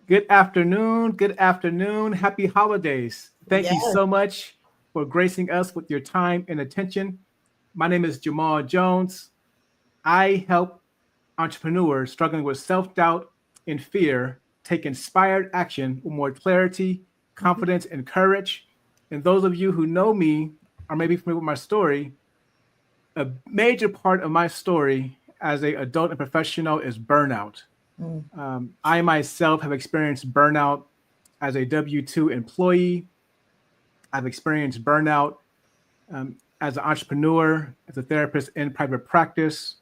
Good afternoon. Good afternoon. Happy holidays. Thank you Yes. so much for gracing us with your time and attention. My name is Jamal Jones. I help entrepreneurs struggling with self doubt and fear take inspired action with more clarity, Mhm. confidence, and courage. And those of you who know me or maybe familiar with my story, a major part of my story as a adult and professional is burnout. Mm. I myself have experienced burnout as a W 2 employee. I've experienced burnout as an entrepreneur, as a therapist in private practice.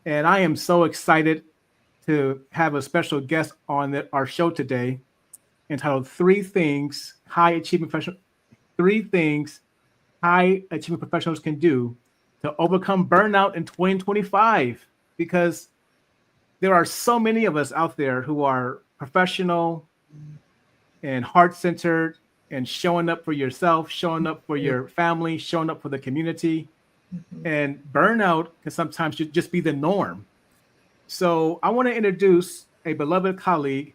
And I am so excited to have a special guest on our show today entitled Three Things High Achieving Professionals Can Do to Overcome Burnout in 2025. Because there are so many of us out there who are professional and heart centered and showing up for yourself, showing up for your family, showing up for the community. Mhm. And burnout can sometimes just be the norm. So I want to introduce a beloved colleague,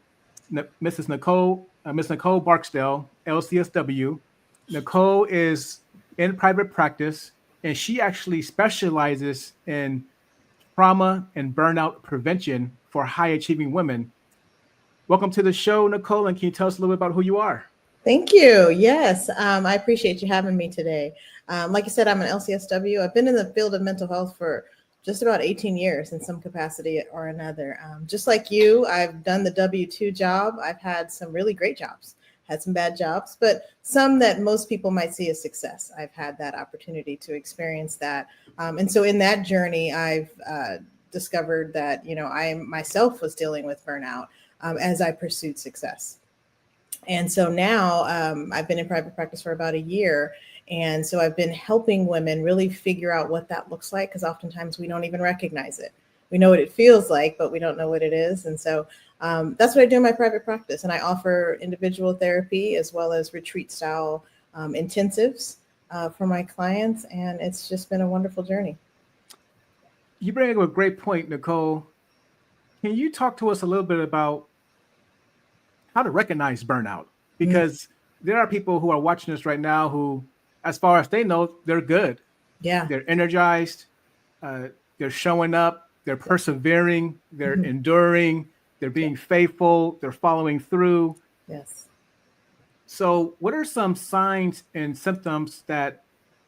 Miss Nicole Barksdale, LCSW. Nicole is in private practice, and she actually specializes in trauma and burnout prevention for high achieving women. Welcome to the show, Nicole, and can you tell us a little bit about who you are? Thank you. Yes, I appreciate you having me today. Like you said, I'm an LCSW. I've been in the field of mental health for just about 18 years in some capacity or another. Just like you, I've done the W-2 job. I've had some really great jobs, had some bad jobs, but some that most people might see as success. I've had that opportunity to experience that. And so in that journey, I've discovered that, I myself was dealing with burnout as I pursued success. And so now I've been in private practice for about a year. And so I've been helping women really figure out what that looks like because oftentimes we don't even recognize it. We know what it feels like, but we don't know what it is. And so that's what I do in my private practice. And I offer individual therapy as well as retreat style intensives for my clients. And it's just been a wonderful journey. You bring up a great point, Nicole. Can you talk to us a little bit about how to recognize burnout? Mm, Because there are people who are watching us right now who, as far as they know, they're good. yeah. They're energized. Uh, they're showing up. They're persevering. They're Mhm. enduring. They're Yeah. being faithful. They're following through. Yes. So, what are some signs and symptoms that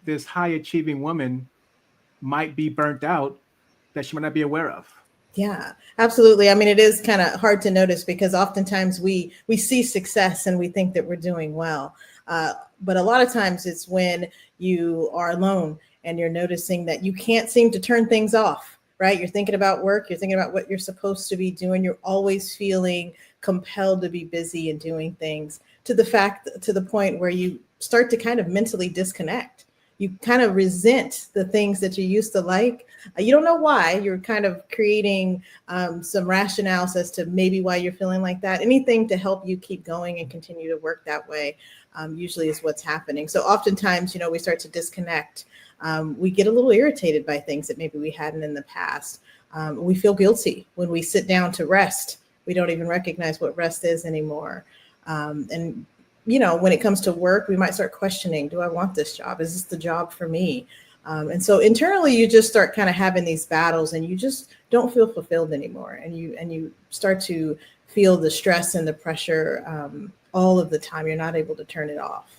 this high achieving woman might be burnt out that she might not be aware of? Yeah, absolutely. I mean, it is kind of hard to notice because oftentimes we see success and we think that we're doing well, but a lot of times it's when you are alone and you're noticing that you can't seem to turn things off. Right? You're thinking about work. You're thinking about what you're supposed to be doing. You're always feeling compelled to be busy and doing things to the point where you start to kind of mentally disconnect. You kind of resent the things that you used to like. You don't know why. You're kind of creating some rationales as to maybe why you're feeling like that. Anything to help you keep going and continue to work that way usually is what's happening. So oftentimes, we start to disconnect. We get a little irritated by things that maybe we hadn't in the past. We feel guilty when we sit down to rest. We don't even recognize what rest is anymore. And when it comes to work, we might start questioning, do I want this job? Is this the job for me? And so internally, you just start kind of having these battles, and you just don't feel fulfilled anymore, and you start to feel the stress and the pressure all of the time. You're not able to turn it off.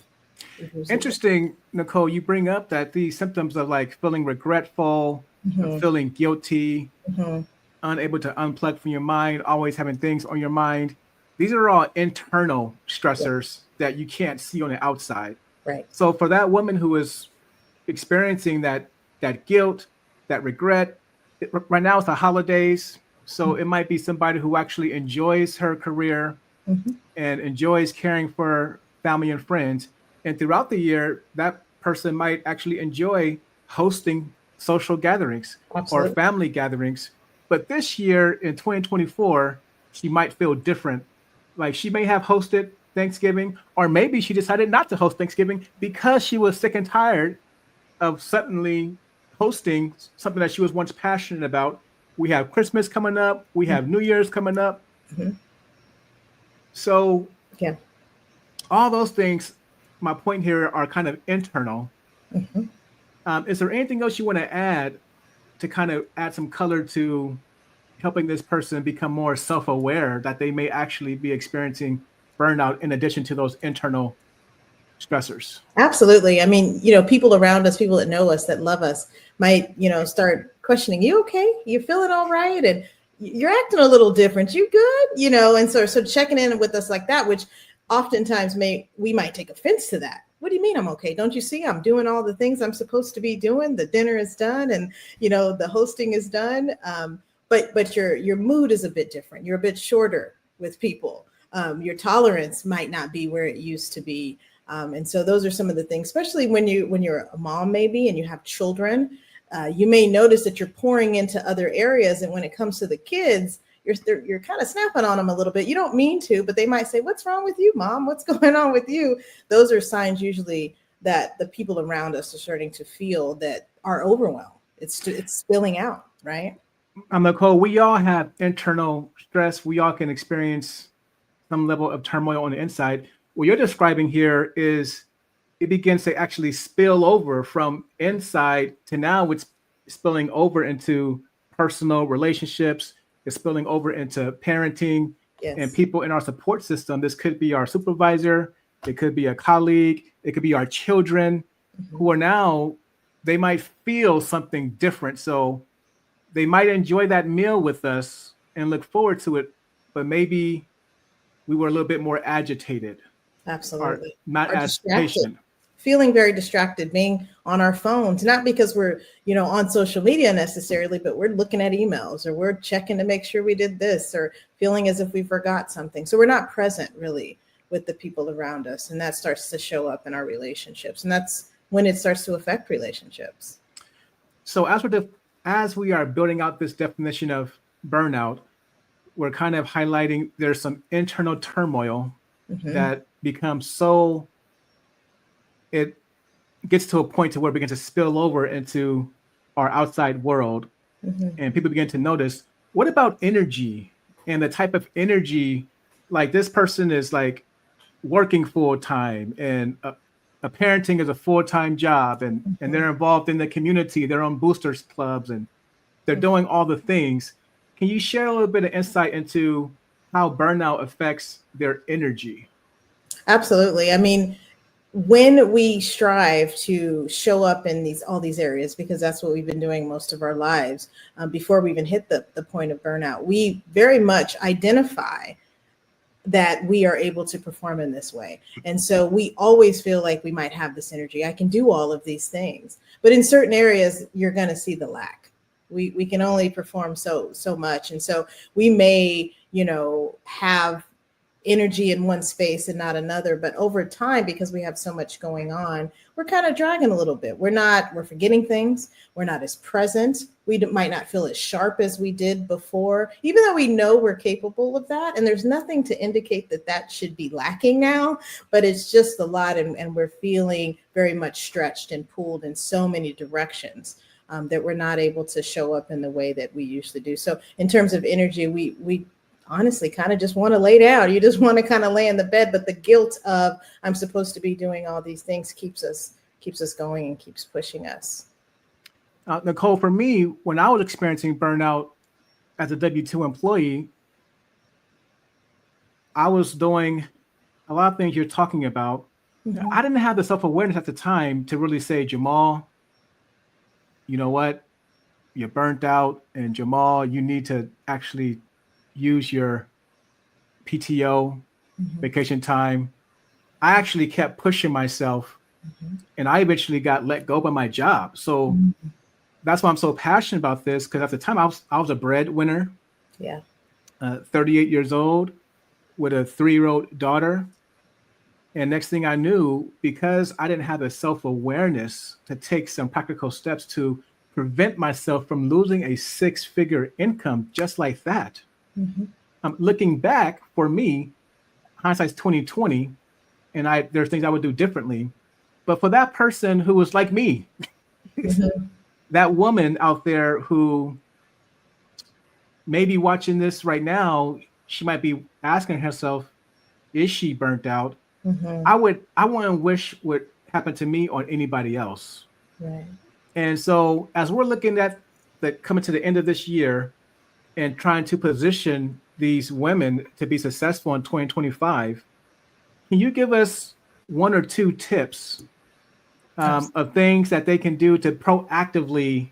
Is usually what. Interesting, Nicole, you bring up that these symptoms of like feeling regretful, of Mhm, feeling guilty, mhm. unable to unplug from your mind, always having things on your mind. These are all internal Yeah, stressors that you can't see on the outside. right. So for that woman who is experiencing that guilt, that regret, right now it's the holidays, so it might be somebody who actually enjoys her career Mhm. and enjoys caring for family and friends. And throughout the year, that person might actually enjoy hosting social gatherings or Absolutely. family gatherings. But this year in 2024, she might feel different. Like she may have hosted Thanksgiving, or maybe she decided not to host Thanksgiving because she was sick and tired of suddenly hosting something that she was once passionate about. We have Christmas coming up, we have New Year's coming up. Mhm. So Yeah. all those things, my point here, are kind of internal. Mhm. Is there anything else you want to add to kind of add some color to helping this person become more self-aware that they may actually be experiencing burnout in addition to those internal stressors? Absolutely. I mean, people around us, people that know us, that love us, might, start questioning, you okay? You feeling all right? And you're acting a little different. You good? And so checking in with us like that, which oftentimes we might take offense to that. What do you mean I'm okay? Don't you see I'm doing all the things I'm supposed to be doing? The dinner is done, and the hosting is done. But your mood is a bit different. You're a bit shorter with people. Your tolerance might not be where it used to be. And so those are some of the things, especially when you're a mom, maybe, and you have children. You may notice that you're pouring into other areas, and when it comes to the kids, you're kind of snapping on them a little bit. You don't mean to, but they might say, "What's wrong with you, Mom? What's going on with you?" Those are signs usually that the people around us are starting to feel that are overwhelmed. It's spilling out, right? Nicole, we all have internal stress. We all can experience some level of turmoil on the inside. What you're describing here is it begins to actually spill over from inside to now it's spilling over into personal relationships. It's spilling over into parenting and Yes. people in our support system. This could be our supervisor. It could be a colleague. It could be our children Mhm. who are now, they might feel something different. So they might enjoy that meal with us and look forward to it, but maybe we were a little bit more agitated or Absolutely. not Are as distracted, patient. feeling very distracted, being on our phones, not because we're, on social media necessarily, but we're looking at emails, or we're checking to make sure we did this, or feeling as if we forgot something. So we're not present really with the people around us. And that starts to show up in our relationships. And that's when it starts to affect relationships. So as we are building out this definition of burnout, we're kind of highlighting there's some internal turmoil Hmm. that becomes so it gets to a point to where it begins to spill over into our outside world, Hmm. and people begin to notice, what about energy and the type of energy, like this person is like working full time and a parenting is a full-time job, and Hmm. they're involved in the community, they're on boosters clubs, and they're doing all the things. Can you share a little bit of insight into how burnout affects their energy? Absolutely. I mean, when we strive to show up in all these areas, because that's what we've been doing most of our lives, before we even hit the point of burnout, we very much identify that we are able to perform in this way. And so we always feel like we might have this energy. I can do all of these things. But in certain areas, you're going to see the lack. We can only perform so much. And so we may, have energy in one space and not another. But over time, because we have so much going on, we're kind of dragging a little bit. We're forgetting things. We're not as present. We might not feel as sharp as we did before, even though we know we're capable of that. And there's nothing to indicate that that should be lacking now, but it's just a lot. And we're feeling very much stretched and pulled in so many directions. That we're not able to show up in the way that we usually do. So in terms of energy, we honestly kind of just want to lay down. You just want to kind of lay in the bed, but the guilt of I'm supposed to be doing all these things keeps us going and keeps pushing us. Nicole, for me, when I was experiencing burnout as a W-2 employee, I was doing a lot of things you're talking about. Mm-hmm. I didn't have the self-awareness at the time to really say, Jamal, you know what? You're burnt out. And Jamal, you need to actually use your PTO, Mm-hmm. vacation time. I actually kept pushing myself, Mm-hmm. and I eventually got let go by my job. So Mm-hmm. that's why I'm so passionate about this, because at the time I was a breadwinner, Yeah. 38 years old with a 3-year-old daughter. And next thing I knew, because I didn't have the self-awareness to take some practical steps to prevent myself from losing a 6-figure income just like that. Mm-hmm. Looking back, for me, hindsight's 2020, and there's things I would do differently. But for that person who was like me, Mm-hmm. that woman out there who may be watching this right now, she might be asking herself, is she burnt out? Mm-hmm. I wouldn't wish what happened to me on anybody else. Right. And so as we're looking at the coming to the end of this year and trying to position these women to be successful in 2025, can you give us one or two tips of things that they can do to proactively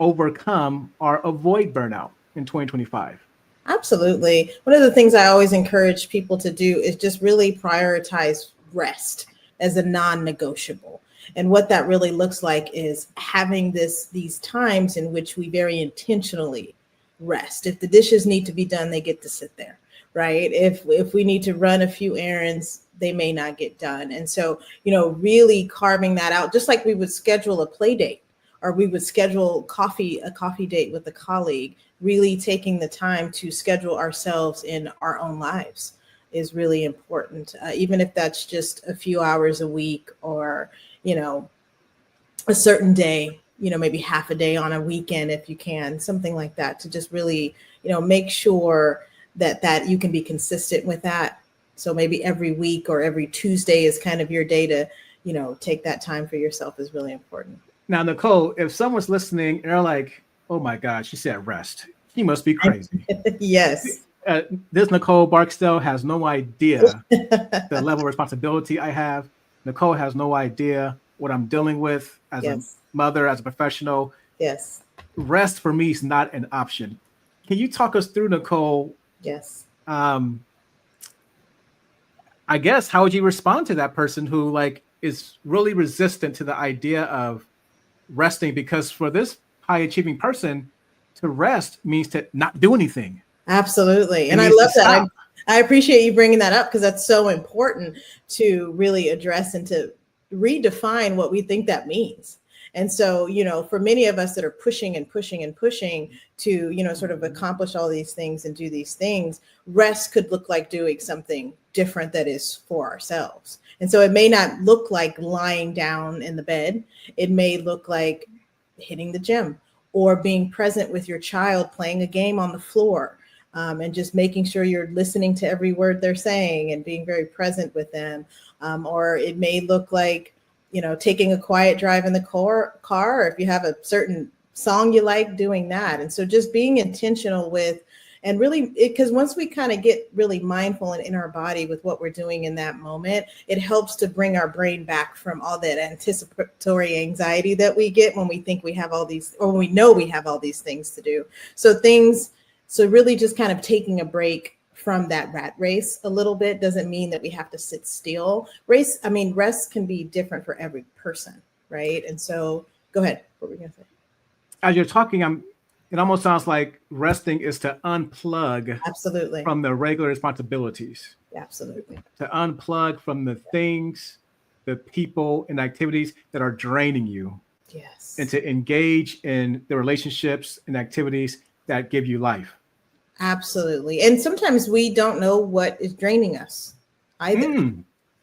overcome or avoid burnout in 2025? Absolutely. One of the things I always encourage people to do is just really prioritize rest as a non-negotiable. And what that really looks like is having these times in which we very intentionally rest. If the dishes need to be done, they get to sit there, right? If we need to run a few errands, they may not get done. And so, really carving that out, just like we would schedule a play date or we would schedule a coffee date with a colleague, really taking the time to schedule ourselves in our own lives is really important. Even if that's just a few hours a week or, a certain day, maybe half a day on a weekend, if you can, something like that, to just really, make sure that you can be consistent with that. So maybe every week or every Tuesday is kind of your day to, take that time for yourself is really important. Now, Nicole, if someone's listening and they're like, oh my God, she said rest, she must be crazy. Yes. This Nicole Barksdale has no idea the level of responsibility I have. Nicole has no idea what I'm dealing with as a Yes. mother, as a professional. Yes. Rest for me is not an option. Can you talk us through, Nicole? Yes. I guess, how would you respond to that person who is really resistant to the idea of resting? Because for this high achieving person, to rest means to not do anything. Absolutely. It And I means to love that. stop. I appreciate you bringing that up because that's so important to really address and to redefine what we think that means. And so, for many of us that are pushing and pushing and pushing to, sort of accomplish all these things and do these things, rest could look like doing something different that is for ourselves. And so it may not look like lying down in the bed. It may look like hitting the gym or being present with your child, playing a game on the floor. And just making sure you're listening to every word they're saying and being very present with them. Or it may look like, taking a quiet drive in the car, or if you have a certain song you like, doing that. And so just being intentional with, and really, because once we kind of get really mindful and in our body with what we're doing in that moment, it helps to bring our brain back from all that anticipatory anxiety that we get when we think we have all these, or when we know we have all these things to do. So really just kind of taking a break from that rat race a little bit doesn't mean that we have to sit still. Rest can be different for every person, right? And so go ahead. What were we going to say? As you're talking, it almost sounds like resting is to unplug Absolutely. from the regular responsibilities. Absolutely. To unplug from the things, the people, and activities that are draining you. Yes. And to engage in the relationships and activities that give you life. Absolutely. And sometimes we don't know what is draining us either.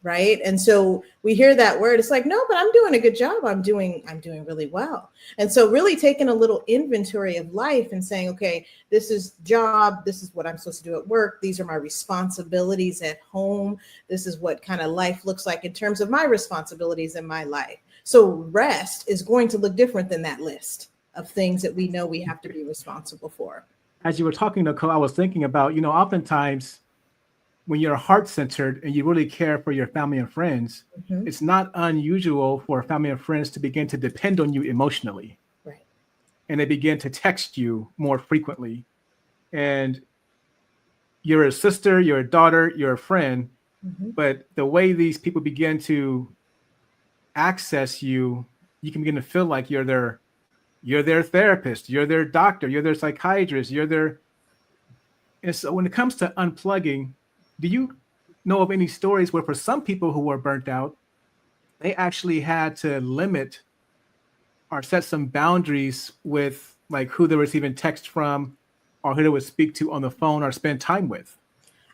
Right. And so we hear that word. It's like, no, but I'm doing a good job. I'm doing really well. And so really taking a little inventory of life and saying, okay, this is job. This is what I'm supposed to do at work. These are my responsibilities at home. This is what kind of life looks like in terms of my responsibilities in my life. So rest is going to look different than that list of things that we know we have to be responsible for. As you were talking, Nicole, I was thinking about, oftentimes when you're heart-centered and you really care for your family and friends, it's not unusual for family and friends to begin to depend on you emotionally. Right. And they begin to text you more frequently. And you're a sister, you're a daughter, you're a friend, but the way these people begin to access you, you can begin to feel like you're their therapist, you're their doctor, you're their psychiatrist, and so when it comes to unplugging, do you know of any stories where for some people who were burnt out, they actually had to limit or set some boundaries with who they were receiving text from or who they would speak to on the phone or spend time with?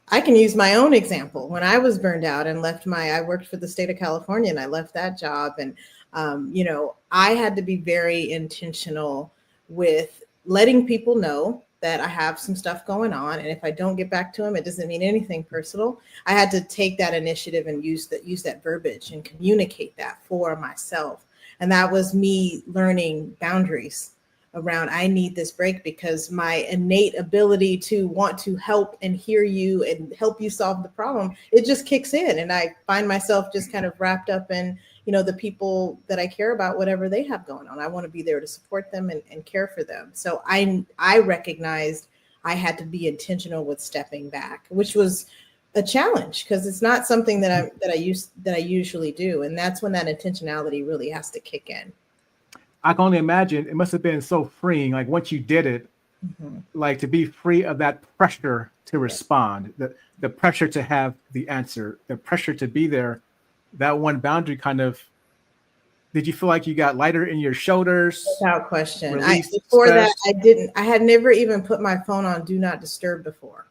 I can use my own example. When I was burned out and I worked for the state of California and I left that job, and I had to be very intentional with letting people know that I have some stuff going on, and if I don't get back to him, it doesn't mean anything personal. I had to take that initiative and use that verbiage and communicate that for myself. And that was me learning boundaries around, I need this break, because my innate ability to want to help and hear you and help you solve the problem, it just kicks in. And I find myself just kind of wrapped up in, the people that I care about, whatever they have going on. I want to be there to support them and care for them. So I recognized I had to be intentional with stepping back, which was a challenge, because it's not something that I usually do. And that's when that intentionality really has to kick in. I can only imagine it must have been so freeing. Like once you did it, like to be free of that pressure to respond, the pressure to have the answer, the pressure to be there. That one boundary kind of, did you feel like you got lighter in your shoulders? Without question. Before that, I had never even put my phone on do not disturb before.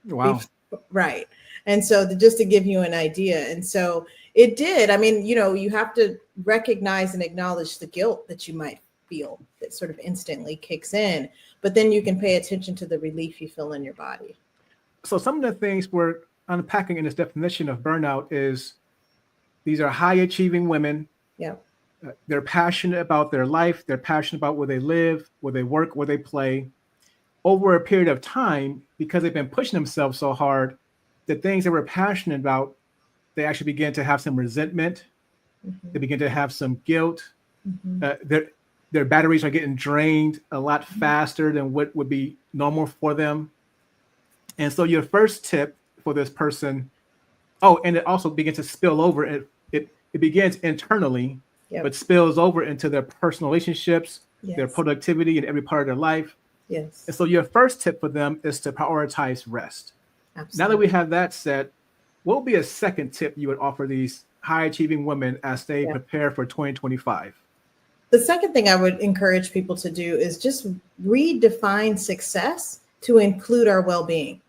Wow. Right. And so just to give you an idea. And so it did. I mean, you have to recognize and acknowledge the guilt that you might feel that sort of instantly kicks in, but then you can pay attention to the relief you feel in your body. So some of the things we're unpacking in this definition of burnout is these are high achieving women. Yeah. They're passionate about their life. They're passionate about where they live, where they work, where they play. Over a period of time, because they've been pushing themselves so hard, the things they were passionate about, they actually begin to have some resentment. They begin to have some guilt. Their batteries are getting drained a lot faster than what would be normal for them. And so your first tip for this person, and it also begins to spill over. It begins internally, but spills over into their personal relationships, their productivity in every part of their life. Yes. And so your first tip for them is to prioritize rest. Absolutely. Now that we have that said, what would be a second tip you would offer these high achieving women as they prepare for 2025? The second thing I would encourage people to do is just redefine success to include our well-being.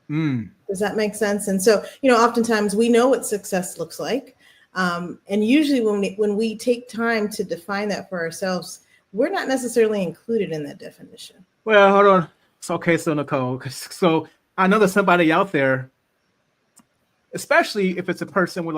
Does that make sense? And so, oftentimes we know what success looks like. And usually when we take time to define that for ourselves, we're not necessarily included in that definition. Well, hold on. So Nicole, so I know there's somebody out there, especially if it's a person with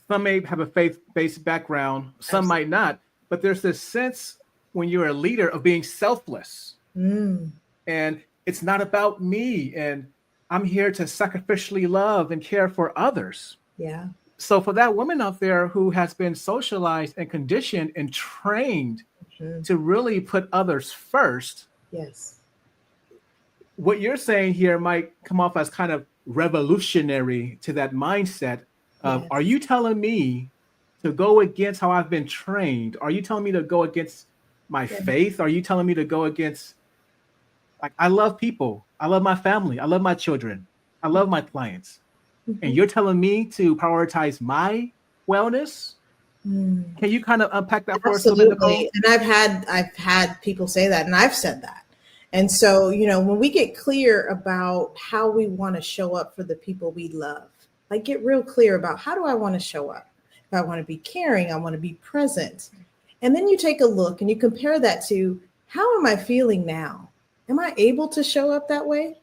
some may have a faith-based background, some might not, but there's this sense when you're a leader of being selfless. And it's not about me, and I'm here to sacrificially love and care for others. Yeah. So for that woman out there who has been socialized and conditioned and trained to really put others first. Yes. What you're saying here might come off as kind of revolutionary to that mindset of, are you telling me to go against how I've been trained? Are you telling me to go against my faith? Are you telling me to go against, I love people. I love my family. I love my children. I love my clients. And you're telling me to prioritize my wellness? Can you kind of unpack that for us a little bit, Nicole? And I've had people say that, and I've said that. And so, when we get clear about how we want to show up for the people we love, get real clear about, how do I want to show up? If I want to be caring, I want to be present. And then you take a look and you compare that to, how am I feeling now? Am I able to show up that way?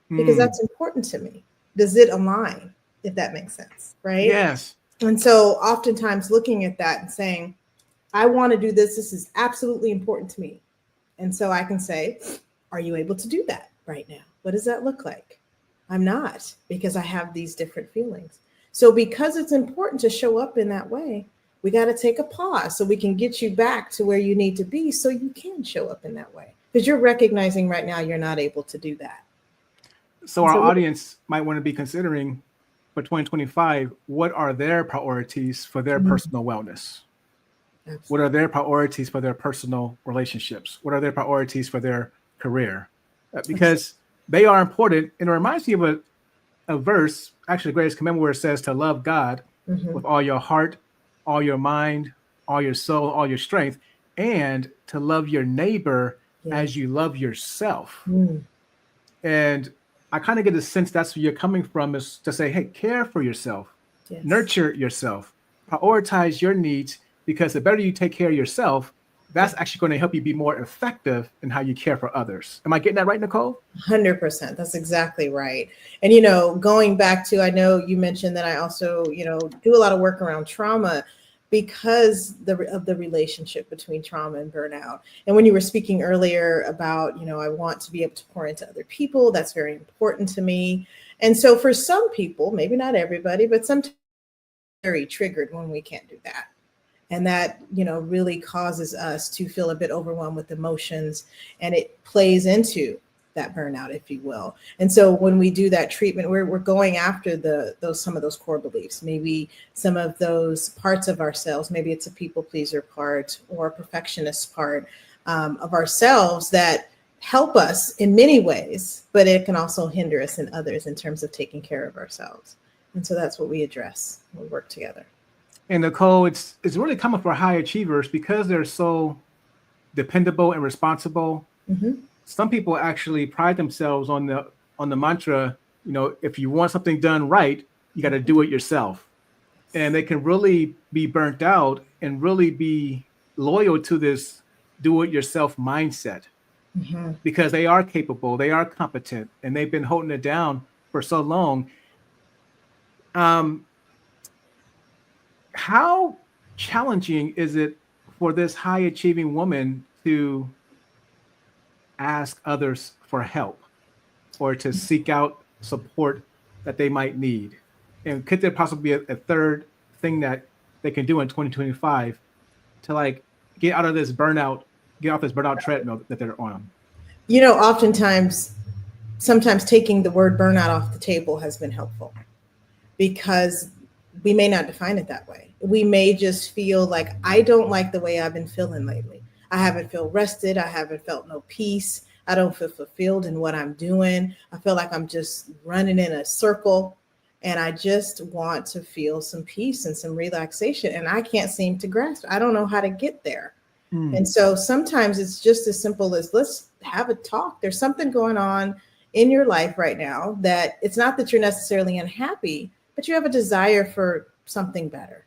Because that's important to me. Does it align, if that makes sense, right? Yes. And so oftentimes looking at that and saying, I want to do this. This is absolutely important to me. And so I can say, are you able to do that right now? What does that look like? I'm not, because I have these different feelings. So because it's important to show up in that way, we got to take a pause so we can get you back to where you need to be so you can show up in that way. Because you're recognizing right now you're not able to do that. So our audience might want to be considering for 2025, what are their priorities for their personal wellness? Absolutely. What are their priorities for their personal relationships? What are their priorities for their career? Because they are important. And it reminds me of a verse, actually the greatest commandment, where it says to love God with all your heart, all your mind, all your soul, all your strength, and to love your neighbor as you love yourself. And I kind of get a sense that's where you're coming from, is to say, hey, care for yourself, nurture yourself, prioritize your needs, because the better you take care of yourself, that's actually going to help you be more effective in how you care for others. Am I getting that right, Nicole? 100%. That's exactly right. And, you know, going back to, I know you mentioned that I also, you know, do a lot of work around trauma because of the relationship between trauma and burnout. And when you were speaking earlier about, you know, I want to be able to pour into other people, that's very important to me. And so for some people, maybe not everybody, but sometimes very triggered when we can't do that. And that, you know, really causes us to feel a bit overwhelmed with emotions, and it plays into that burnout, if you will. And so when we do that treatment, we're going after some of those core beliefs, maybe some of those parts of ourselves, maybe it's a people pleaser part or a perfectionist part of ourselves that help us in many ways, but it can also hinder us in others in terms of taking care of ourselves. And so that's what we address when we work together. And Nicole, it's really common for high achievers because they're so dependable and responsible. Mm-hmm. Some people actually pride themselves on the mantra, you know, if you want something done right, you got to do it yourself. And they can really be burnt out and really be loyal to this do-it-yourself mindset Mm-hmm. because they are capable, they are competent, and they've been holding it down for so long. How challenging is it for this high achieving woman to ask others for help or to seek out support that they might need? And could there possibly be a third thing that they can do in 2025 to like get out of this burnout, get off this burnout treadmill that they're on? You know, sometimes taking the word burnout off the table has been helpful because we may not define it that way. We may just feel like, I don't like the way I've been feeling lately. I haven't felt rested. I haven't felt no peace. I don't feel fulfilled in what I'm doing. I feel like I'm just running in a circle, and I just want to feel some peace and some relaxation. And I can't seem to grasp. I don't know how to get there. And so sometimes it's just as simple as, let's have a talk. There's something going on in your life right now that it's not that you're necessarily unhappy, but you have a desire for something better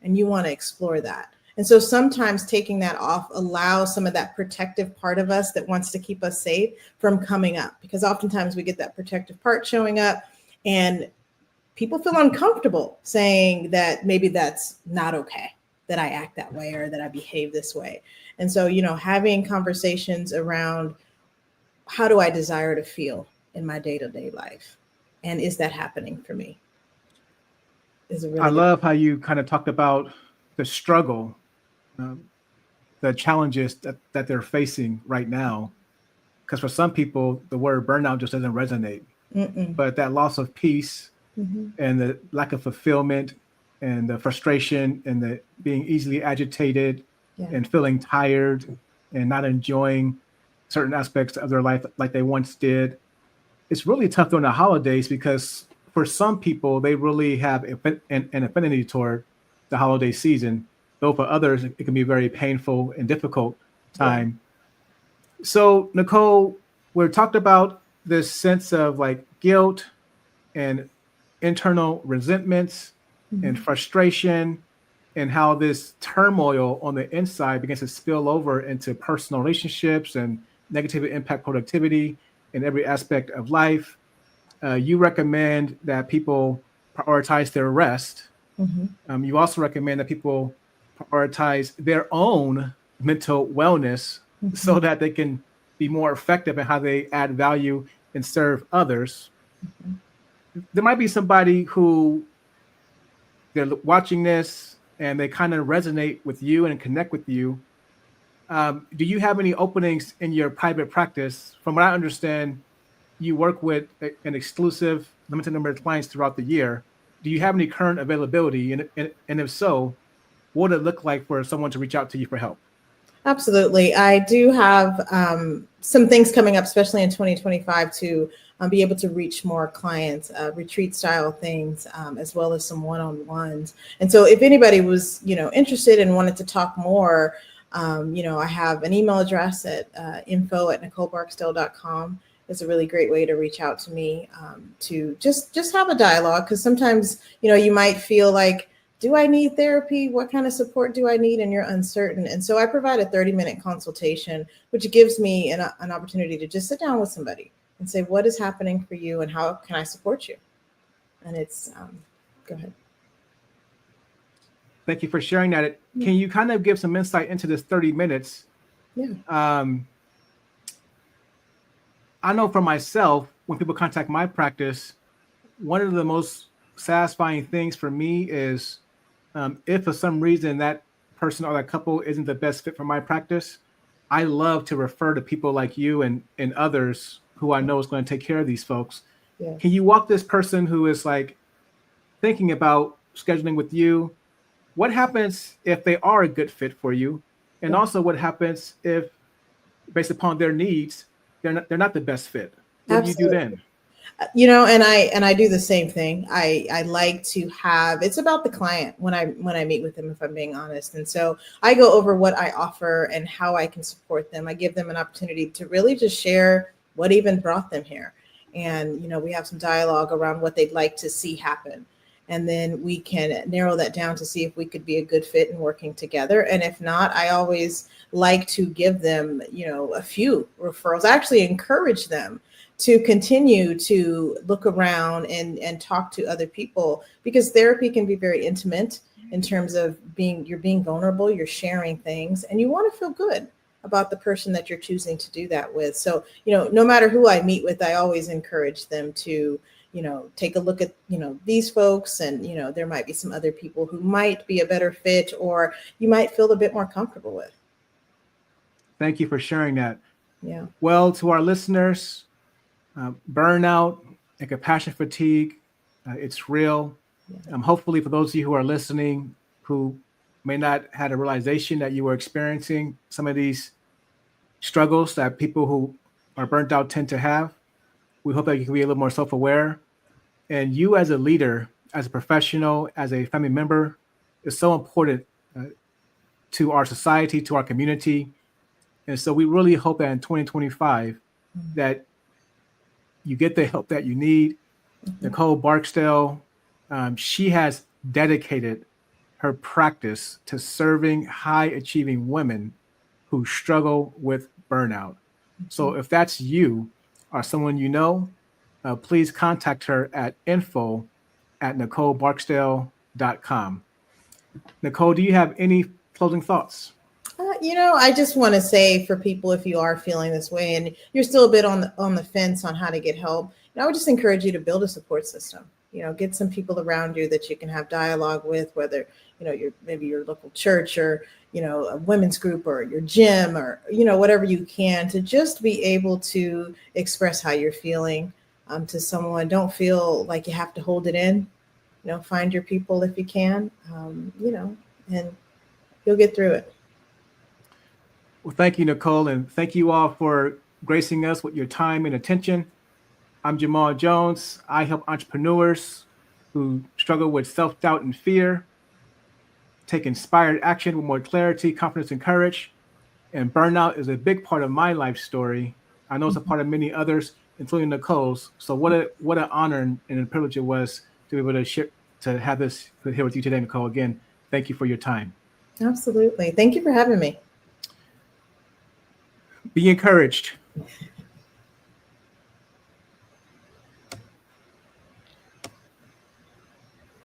and you want to explore that. And so sometimes taking that off allows some of that protective part of us that wants to keep us safe from coming up, because oftentimes we get that protective part showing up and people feel uncomfortable saying that maybe that's not okay, that I act that way or that I behave this way. And so, you know, having conversations around, how do I desire to feel in my day-to-day life? And is that happening for me? I love how you kind of talked about the struggle, the challenges that they're facing right now. Because for some people, the word burnout just doesn't resonate. But that loss of peace and the lack of fulfillment and the frustration and the being easily agitated and feeling tired and not enjoying certain aspects of their life like they once did. It's really tough during the holidays because for some people, they really have an affinity toward the holiday season, though for others, it can be a very painful and difficult time. So, Nicole, we talked about this sense of like guilt and internal resentments and frustration, and how this turmoil on the inside begins to spill over into personal relationships and negatively impact productivity in every aspect of life. You recommend that people prioritize their rest. You also recommend that people prioritize their own mental wellness so that they can be more effective in how they add value and serve others. There might be somebody who they're watching this and they kind of resonate with you and connect with you. Do you have any openings in your private practice? From what I understand, you work with an exclusive limited number of clients throughout the year. Do you have any current availability? And if so, what would it look like for someone to reach out to you for help? Absolutely. I do have some things coming up, especially in 2025, to be able to reach more clients, retreat style things, as well as some one-on-ones. And so if anybody was, interested and wanted to talk more, I have an email address at info@NicoleBarksdale.com. It's a really great way to reach out to me, to just have a dialogue. Because sometimes, you might feel like do I need therapy? What kind of support do I need? And you're uncertain. And so I provide a 30-minute consultation, which gives me an opportunity to just sit down with somebody and say, what is happening for you and how can I support you? And it's, go ahead. Thank you for sharing that. Can you kind of give some insight into this 30 minutes? Yeah. I know for myself, when people contact my practice, one of the most satisfying things for me is if for some reason that person or that couple isn't the best fit for my practice, I love to refer to people like you and others who I know is going to take care of these folks. Yeah. Can you walk this person who is like thinking about scheduling with you? What happens if they are a good fit for you? And also what happens if, based upon their needs, they're not the best fit? What do you do then? You know, and I do the same thing. I like to have, it's about the client when I meet with them, if I'm being honest. And so I go over what I offer and how I can support them. I give them an opportunity to really just share what even brought them here. And, you know, we have some dialogue around what they'd like to see happen. And then we can narrow that down to see if we could be a good fit in working together. And if not, I always like to give them, you know, a few referrals. I actually encourage them to continue to look around and talk to other people, because therapy can be very intimate in terms of you're being vulnerable, you're sharing things, and you want to feel good about the person that you're choosing to do that with. So, you know, no matter who I meet with, I always encourage them to, you know, take a look at, you know, these folks, and, you know, there might be some other people who might be a better fit or you might feel a bit more comfortable with. Thank you for sharing that. Yeah. Well, to our listeners, burnout and compassion fatigue, it's real. Hopefully for those of you who are listening who may not had a realization that you were experiencing some of these struggles that people who are burnt out tend to have, we hope that you can be a little more self-aware. And you as a leader, as a professional, as a family member, is so important to our society, to our community. And so we really hope that in 2025 that you get the help that you need. Nicole Barksdale, she has dedicated her practice to serving high achieving women who struggle with burnout. So if that's you or someone you know, please contact her at info@NicoleBarksdale.com. Nicole, do you have any closing thoughts? You know, I just want to say for people, if you are feeling this way and you're still a bit on the fence on how to get help, I would just encourage you to build a support system. You know, get some people around you that you can have dialogue with, whether, you know, maybe your local church or, you know, a women's group or your gym or, you know, whatever you can to just be able to express how you're feeling to someone. Don't feel like you have to hold it in. You know, find your people if you can, you know, and you'll get through it. Well, thank you, Nicole, and thank you all for gracing us with your time and attention. I'm Jamal Jones. I help entrepreneurs who struggle with self-doubt and fear take inspired action with more clarity, confidence, and courage. And burnout is a big part of my life story. I know it's a part of many others, including Nicole's. So what an honor and a privilege it was to be able to share, to have this here with you today, Nicole. Again, thank you for your time. Absolutely. Thank you for having me. Be encouraged.